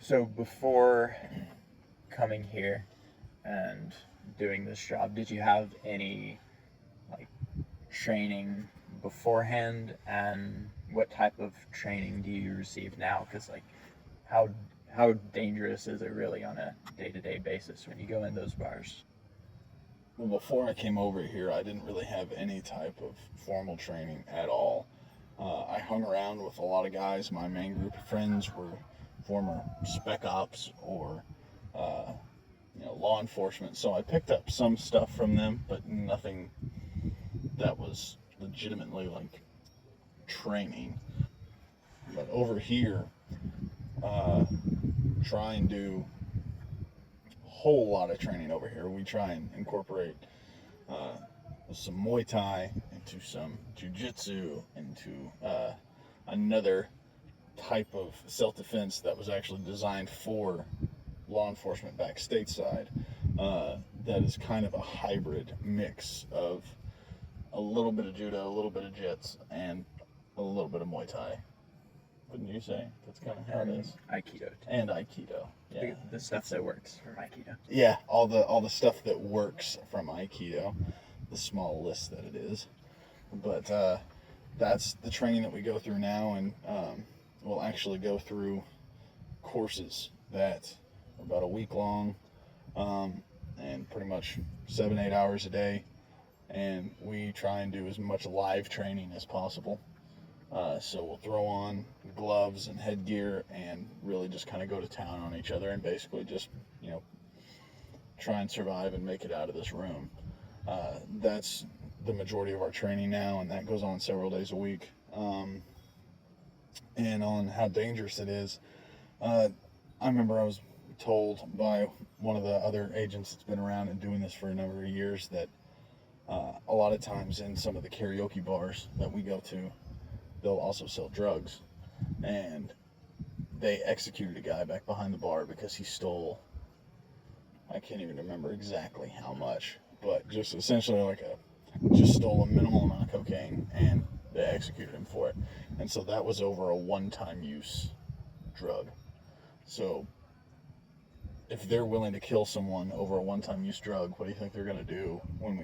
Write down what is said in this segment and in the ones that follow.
So before coming here and doing this job, did you have any like training beforehand, and what type of training do you receive now? Because like how how dangerous is it really on a day-to-day basis when you go in those bars? Well, before I came over here, I didn't really have any type of formal training at all. I hung around with a lot of guys. My main group of friends were former spec ops or uh, law enforcement, so I picked up some stuff from them, but nothing that was legitimately like training. But over here, uh, try and do a whole lot of training over here. We try and incorporate uh, some Muay Thai into some Jiu-Jitsu into another type of self-defense that was actually designed for law enforcement back stateside. That is kind of a hybrid mix of a little bit of judo, a little bit of jits, and a little bit of Muay Thai. Wouldn't you say? That's kind of how it is. Aikido too. And Aikido. Yeah. The stuff that works for Aikido. Yeah, all the stuff that works from Aikido, the small list that it is. But that's the training that we go through now, and we'll actually go through courses that are about a week long, and pretty much 7-8 hours a day, and we try and do as much live training as possible. So we'll throw on gloves and headgear and really just kind of go to town on each other and basically just, try and survive and make it out of this room. That's the majority of our training now, and that goes on several days a week. And on how dangerous it is, I remember I was told by one of the other agents that's been around and doing this for a number of years that a lot of times in some of the karaoke bars that we go to, they'll also sell drugs. And they executed a guy back behind the bar because he stole, I can't even remember exactly how much, but just essentially just stole a minimal amount of cocaine, and they executed him for it. And so that was over a one-time use drug. So if they're willing to kill someone over a one-time use drug, what do you think they're going to do when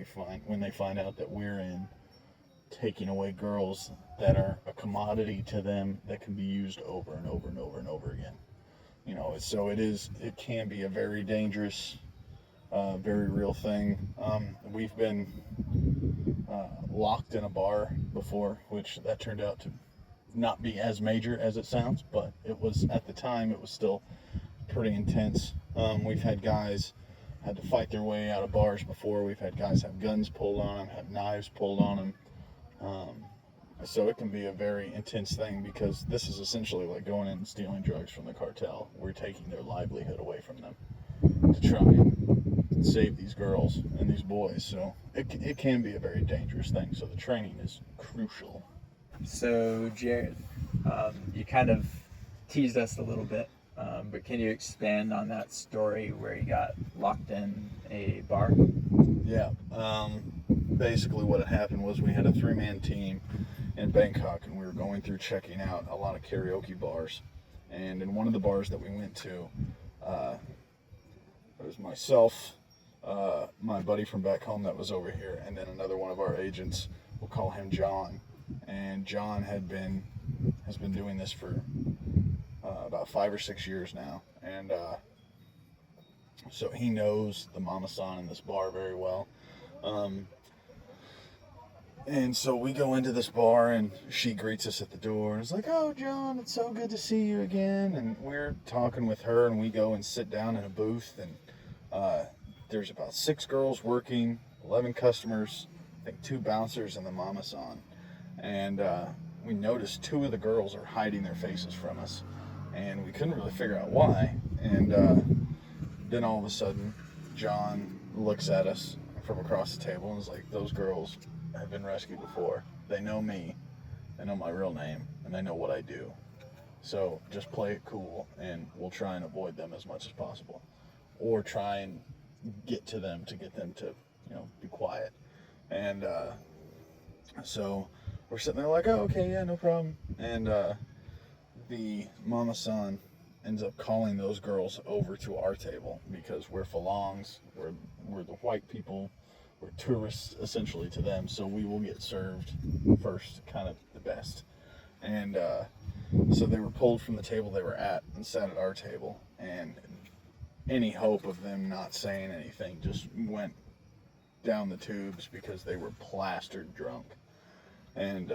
they find out that we're in taking away girls that are a commodity to them that can be used over and over and over and over again? So it can be a very dangerous, very real thing. We've been locked in a bar before, which that turned out to not be as major as it sounds, but it was, at the time, it was still pretty intense. We've had guys had to fight their way out of bars before. We've had guys have guns pulled on them, have knives pulled on them. So it can be a very intense thing, because this is essentially like going in and stealing drugs from the cartel. We're taking their livelihood away from them to try and save these girls and these boys. So it can be a very dangerous thing. So the training is crucial. So Jared, you kind of teased us a little bit, but can you expand on that story where you got locked in a bar? Yeah. Basically what had happened was we had a 3-man team in Bangkok, and we were going through checking out a lot of karaoke bars. And in one of the bars that we went to, it was myself, my buddy from back home that was over here, and then another one of our agents. We'll call him John. And John has been doing this for about 5 or 6 years now, and so he knows the mama-san in this bar very well. And so we go into this bar, and she greets us at the door, and it's like, "Oh, John, it's so good to see you again." And we're talking with her, and we go and sit down in a booth, and there's about 6 girls working, 11 customers, I think 2 bouncers, and the mama-san. And we noticed 2 of the girls are hiding their faces from us, and we couldn't really figure out why. And then all of a sudden, John looks at us from across the table and is like, "Those girls have been rescued before. They know me, they know my real name, and they know what I do. So just play it cool, and we'll try and avoid them as much as possible, or try and get to them to get them to, be quiet." And so we're sitting there like, "Oh, okay, yeah, no problem." And the mama-san ends up calling those girls over to our table because we're Falongs, we're the white people, we're tourists essentially to them, so we will get served first, kind of the best. And so they were pulled from the table they were at and sat at our table, and any hope of them not saying anything just went down the tubes because they were plastered drunk. And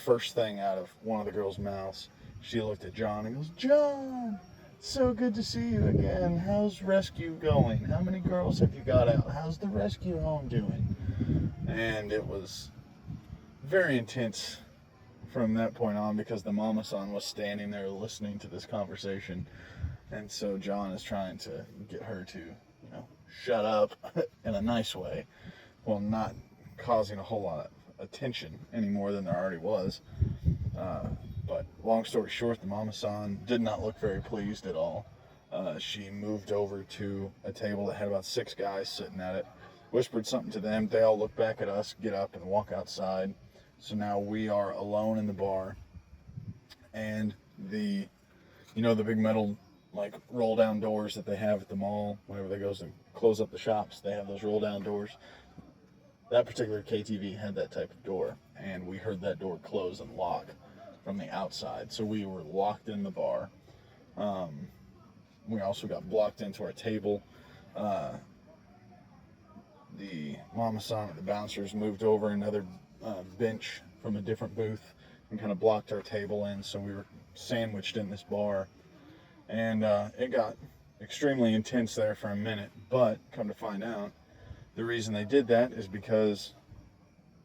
first thing out of one of the girls' mouths, she looked at John and goes, "John, so good to see you again. How's rescue going? How many girls have you got out? How's the rescue home doing?" And it was very intense from that point on because the mama-san was standing there listening to this conversation. And so John is trying to get her to, shut up in a nice way while not causing a whole lot of attention any more than there already was. But long story short, the mama-san did not look very pleased at all. She moved over to a table that had about 6 guys sitting at it, whispered something to them. They all look back at us, get up, and walk outside. So now we are alone in the bar. And the big metal, like, roll-down doors that they have at the mall, whenever they go to close up the shops, they have those roll-down doors. That particular KTV had that type of door, and we heard that door close and lock from the outside. So we were locked in the bar. We also got blocked into our table. The mama-san and the bouncers moved over another bench from a different booth and kind of blocked our table in, so we were sandwiched in this bar. And it got extremely intense there for a minute, but come to find out, the reason they did that is because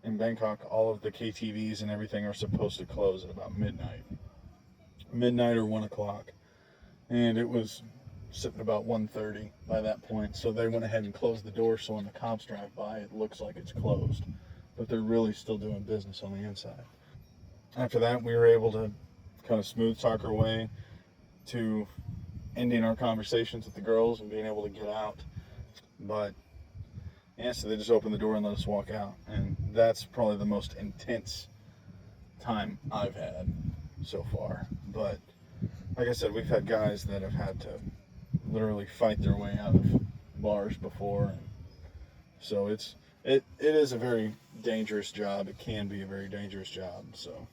in Bangkok, all of the KTVs and everything are supposed to close at about midnight or 1 o'clock. And it was sitting about 1:30 by that point, so they went ahead and closed the door, so when the cops drive by, it looks like it's closed, but they're really still doing business on the inside. After that, we were able to kind of smooth talk our way to ending our conversations with the girls and being able to get out. But yeah, so they just opened the door and let us walk out, and that's probably the most intense time I've had so far. But like I said, we've had guys that have had to literally fight their way out of bars before, and so it is a very dangerous job. It can be a very dangerous job. So